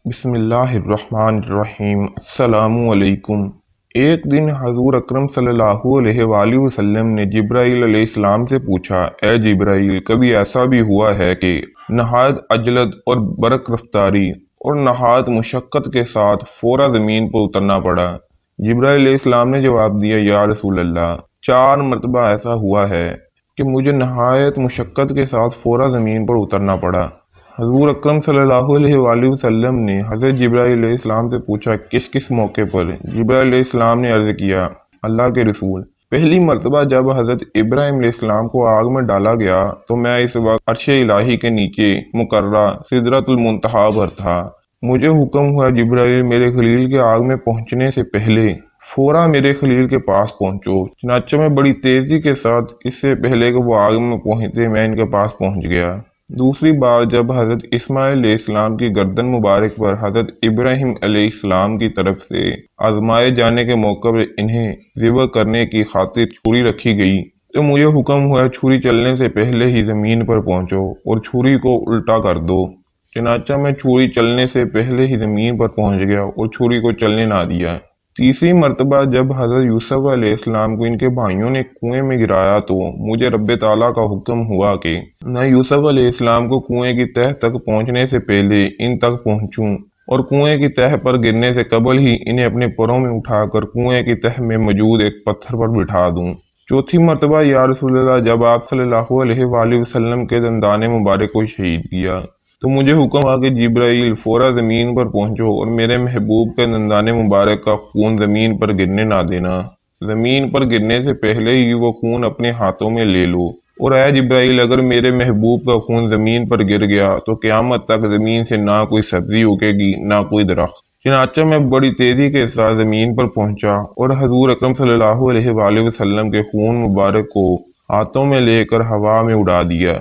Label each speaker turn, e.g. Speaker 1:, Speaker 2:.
Speaker 1: بسم اللہ الرحمن الرحیم۔ السلام علیکم۔ ایک دن حضور اکرم صلی اللہ علیہ وآلہ وسلم نے جبرائیل علیہ السلام سے پوچھا، اے جبرائیل، کبھی ایسا بھی ہوا ہے کہ نہایت عجلت اور برق رفتاری اور نہایت مشقت کے ساتھ فورا زمین پر اترنا پڑا؟ جبرائیل علیہ السلام نے جواب دیا، یا رسول اللہ، 4 مرتبہ ایسا ہوا ہے کہ مجھے نہایت مشقت کے ساتھ فورا زمین پر اترنا پڑا۔ حضور اکرم صلی اللہ علیہ وآلہ وسلم نے حضرت جبرائیل علیہ السلام سے پوچھا، کس کس موقع پر؟ جبرائیل علیہ السلام نے عرض کیا، اللہ کے رسول، پہلی مرتبہ جب حضرت ابراہیم علیہ السلام کو آگ میں ڈالا گیا تو میں اس وقت عرش الہی کے نیچے مقررہ سدرۃ المنتہا پر تھا۔ مجھے حکم ہوا، جبرائیل، میرے خلیل کے آگ میں پہنچنے سے پہلے فوراً میرے خلیل کے پاس پہنچو۔ چنانچہ میں بڑی تیزی کے ساتھ اس سے پہلے کہ وہ آگ میں پہنچتے میں ان کے پاس پہنچ گیا۔ دوسری بار جب حضرت اسماعیل علیہ السلام کی گردن مبارک پر حضرت ابراہیم علیہ السلام کی طرف سے آزمائے جانے کے موقع پر انہیں ذبح کرنے کی خاطر چھری رکھی گئی تو مجھے حکم ہوا، چھری چلنے سے پہلے ہی زمین پر پہنچو اور چھری کو الٹا کر دو۔ چنانچہ میں چھری چلنے سے پہلے ہی زمین پر پہنچ گیا اور چھری کو چلنے نہ دیا۔ تیسری مرتبہ جب حضرت یوسف علیہ السلام کو ان کے بھائیوں نے کنویں میں گرایا تو مجھے رب تعالیٰ کا حکم ہوا کہ میں یوسف علیہ السلام کو کنویں کی تہہ تک پہنچنے سے پہلے ان تک پہنچوں اور کنویں کی تہہ پر گرنے سے قبل ہی انہیں اپنے پروں میں اٹھا کر کنویں کی تہہ میں موجود ایک پتھر پر بٹھا دوں۔ چوتھی مرتبہ یا رسول اللہ جب آپ صلی اللہ علیہ وآلہ وسلم کے دندان مبارک کو شہید کیا تو مجھے حکم ہوا کہ جبرائیل، فورا زمین پر پہنچو اور میرے محبوب کے دندان مبارک کا خون زمین پر گرنے نہ دینا۔ زمین پر گرنے سے پہلے ہی وہ خون اپنے ہاتھوں میں لے لو، اور اے جبرائیل، اگر میرے محبوب کا خون زمین پر گر گیا تو قیامت تک زمین سے نہ کوئی سبزی اگے گی نہ کوئی درخت۔ چنانچہ میں بڑی تیزی کے ساتھ زمین پر پہنچا اور حضور اکرم صلی اللہ علیہ وآلہ وسلم کے خون مبارک کو ہاتھوں میں لے کر ہوا میں اڑا دیا۔